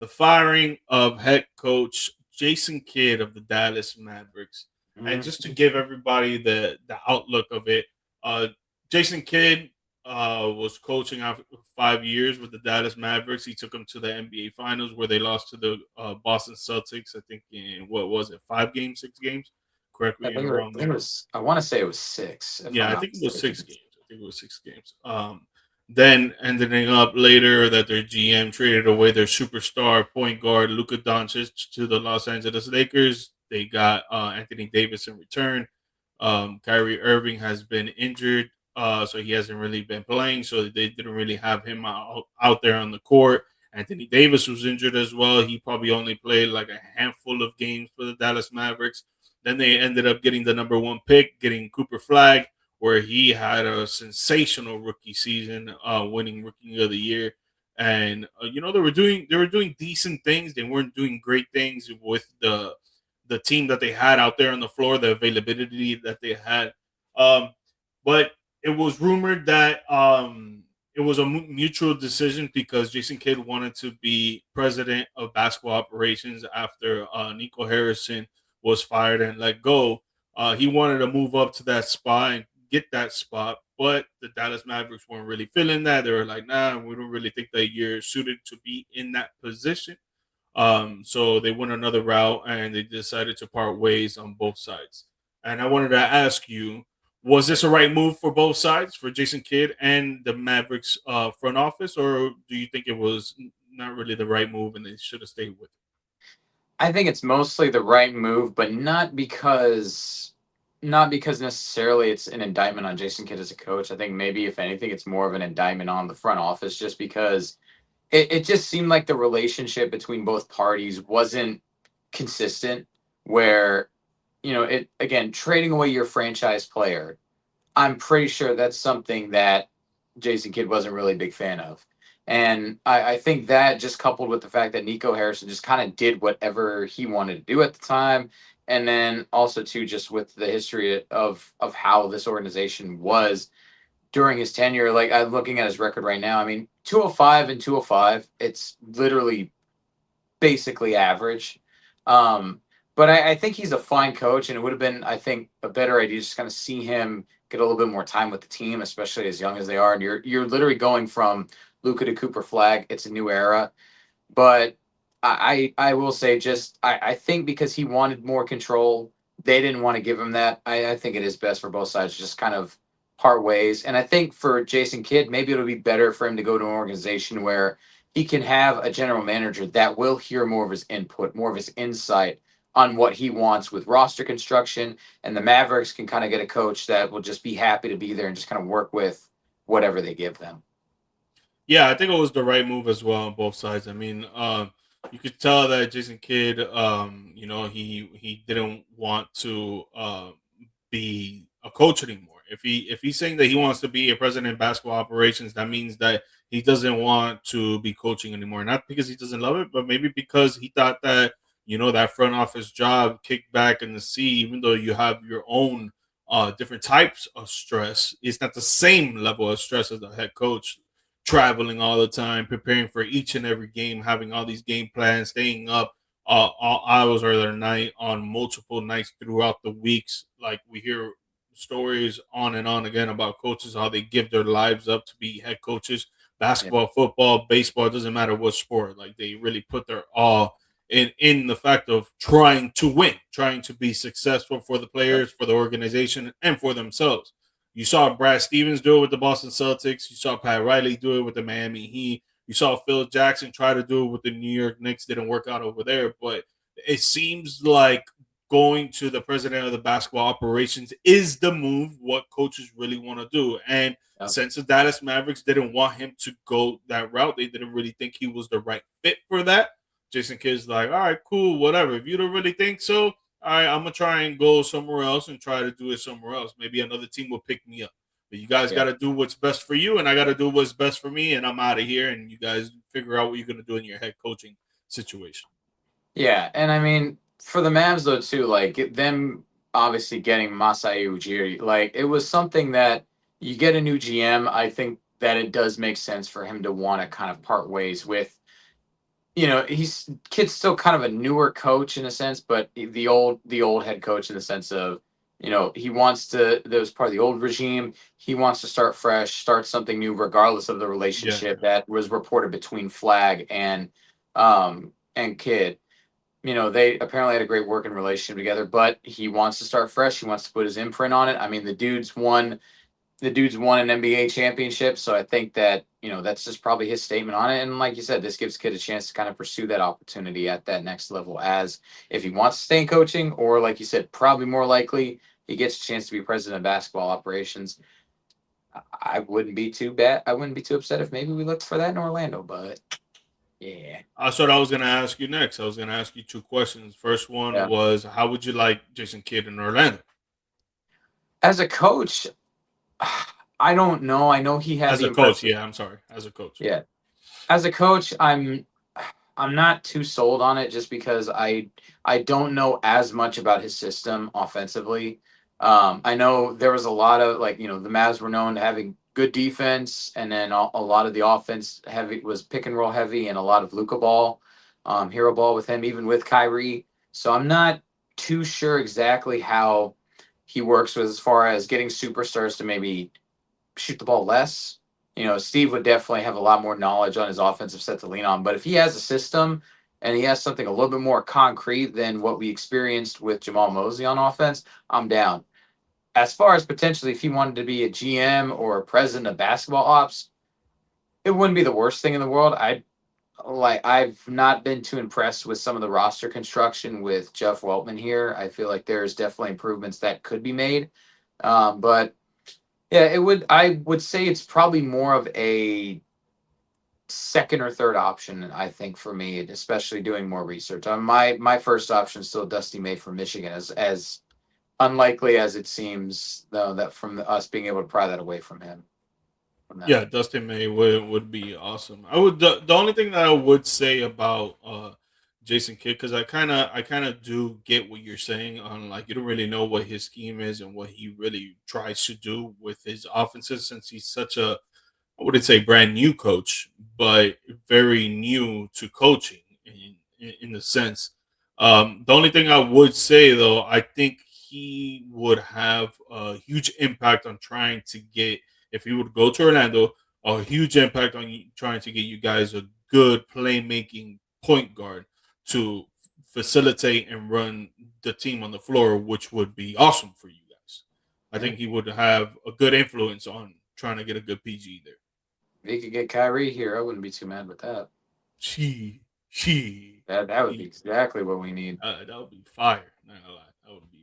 the firing of head coach Jason Kidd of the Dallas Mavericks. And just to Mhm. give everybody the outlook of it, uh, Jason Kidd was coaching after 5 years with the Dallas Mavericks. He took them to the NBA Finals where they lost to the Boston Celtics. I think in what was it, 5 games, 6 games? Correct I me if think I'm wrong I think it there. was. I want to say it was six, if Yeah, I'm I not think it was mistaken. 6 games. I think it was 6 games. Then ending up later that their GM traded away their superstar point guard Luka Doncic to the Los Angeles Lakers. They got Anthony Davis in return. Kyrie Irving has been injured, so he hasn't really been playing. So they didn't really have him out there on the court. Anthony Davis was injured as well. He probably only played like a handful of games for the Dallas Mavericks. Then they ended up getting the number one pick, getting Cooper Flag, where he had a sensational rookie season, winning Rookie of the Year. And they were doing decent things. They weren't doing great things with the team that they had out there on the floor, the availability that they had. Um, but it was rumored that it was a mutual decision because Jason Kidd wanted to be president of basketball operations after Nico Harrison was fired and let go. He wanted to move up to that spot and get that spot, but the Dallas Mavericks weren't really feeling that. They were like, "Nah, we don't really think that you're suited to be in that position." So they went another route and they decided to part ways on both sides. And I wanted to ask you, was this a right move for both sides, for Jason Kidd and the Mavericks front office, or do you think it was not really the right move and they should have stayed with it? I think it's mostly the right move, but not because necessarily it's an indictment on Jason Kidd as a coach. I think maybe if anything, it's more of an indictment on the front office, just because it just seemed like the relationship between both parties wasn't consistent. Where it again, trading away your franchise player, I'm pretty sure that's something that Jason Kidd wasn't really a big fan of. And I think that just coupled with the fact that Nico Harrison just kind of did whatever he wanted to do at the time. And then also too, just with the history of how this organization was during his tenure, like I'm looking at his record right now. I mean, 205 and 205, it's literally basically average. Um, but I think he's a fine coach, and it would have been, I think, a better idea just kind of see him get a little bit more time with the team, especially as young as they are. And you're literally going from Luca to Cooper Flag. It's a new era, but I will say just I think because he wanted more control, they didn't want to give him that. I think it is best for both sides to just kind of part ways. And I think for Jason Kidd, maybe it'll be better for him to go to an organization where he can have a general manager that will hear more of his input, more of his insight on what he wants with roster construction. And the Mavericks can kind of get a coach that will just be happy to be there and just kind of work with whatever they give them. Yeah, I think it was the right move as well on both sides. I mean, you could tell that Jason Kidd, he didn't want to be a coach anymore. If he's saying that he wants to be a president of basketball operations, that means that he doesn't want to be coaching anymore. Not because he doesn't love it, but maybe because he thought that that front office job kicked back in the sea, even though you have your own different types of stress, it's not the same level of stress as the head coach traveling all the time, preparing for each and every game, having all these game plans, staying up all hours of their night on multiple nights throughout the weeks. Like we hear stories on and on again about coaches, how they give their lives up to be head coaches, Yeah. basketball, football, baseball, it doesn't matter what sport. Like they really put their all in the fact of trying to win, trying to be successful for the Yep. players, for the organization, and for themselves. You saw Brad Stevens do it with the Boston Celtics. You saw Pat Riley do it with the Miami Heat. You saw Phil Jackson try to do it with the New York Knicks. Didn't work out over there, but it seems like going to the president of the basketball operations is the move. What coaches really want to do, and Yep. since the Dallas Mavericks didn't want him to go that route, they didn't really think he was the right fit for that. Jason Kidd's like, all right, cool, whatever. If you don't really think so, all right, I'm gonna try and go somewhere else and try to do it somewhere else. Maybe another team will pick me up. But you guys got Yeah. to do what's best for you, and I got to do what's best for me, and I'm out of here. And you guys figure out what you're gonna do in your head coaching situation. Yeah, and I mean for the Mavs though too, like them obviously getting Masai Ujiri, like it was something that you get a new GM. I think that it does make sense for him to want to kind of part ways with he's kid's still kind of a newer coach in a sense, but the old head coach in the sense of, he wants to. That was part of the old regime. He wants to start fresh, start something new, regardless of the Yeah, relationship that was reported between Flag and Kid. They apparently had a great working relationship together, but he wants to start fresh. He wants to put his imprint on it. I mean, the dude's won an NBA championship, so I think that that's just probably his statement on it. And like you said, this gives Kid a chance to kind of pursue that opportunity at that next level, as if he wants to stay in coaching, or like you said, probably more likely he gets a chance to be president of basketball operations. I wouldn't be too bad. I wouldn't be too upset if maybe we looked for that in Orlando, but yeah, that's what I was gonna ask you next. I was gonna ask you two questions. First one yeah. was, how would you like Jason Kidd in Orlando As a coach, I don't know. I know he had as the a coach? impressive. Yeah, I'm sorry, as a coach. Yeah, as a coach, I'm not too sold on it just because I don't know as much about his system offensively. I know there was a lot of, like, the Mavs were known to having good defense, and then a lot of the offense heavy was pick and roll heavy, and a lot of Luca ball, hero ball with him, even with Kyrie. So I'm not too sure exactly how he works with, as far as getting superstars to maybe shoot the ball less. Steve would definitely have a lot more knowledge on his offensive set to lean on. But if he has a system and he has something a little bit more concrete than what we experienced with Jamal Mosley on offense, I'm down. As far as potentially if he wanted to be a GM or a president of basketball ops, it wouldn't be the worst thing in the world. I've not been too impressed with some of the roster construction with Jeff Weltman here. I feel like there's definitely improvements that could be made. But yeah, I would say it's probably more of a second or third option, I think, for me, especially doing more research. My first option is still Dusty May from Michigan, as unlikely as it seems, though, that from us being able to pry that away from him from them. Yeah, Dustin May would be awesome. I would the only thing that I would say about Jason Kidd, because I kind of do get what you're saying on, like, you don't really know what his scheme is and what he really tries to do with his offenses, since he's such a, I wouldn't say brand new coach, but very new to coaching in the sense. The only thing I would say though, I think he would have a huge impact on trying to get, if he would go to Orlando, a huge impact on trying to get you guys a good playmaking point guard to facilitate and run the team on the floor, which would be awesome for you guys. I Yeah. think he would have a good influence on trying to get a good PG there. If he could get Kyrie here, I wouldn't be too mad with that. She, she, That would be he, exactly what we need. that would be fire. Not gonna lie, that would be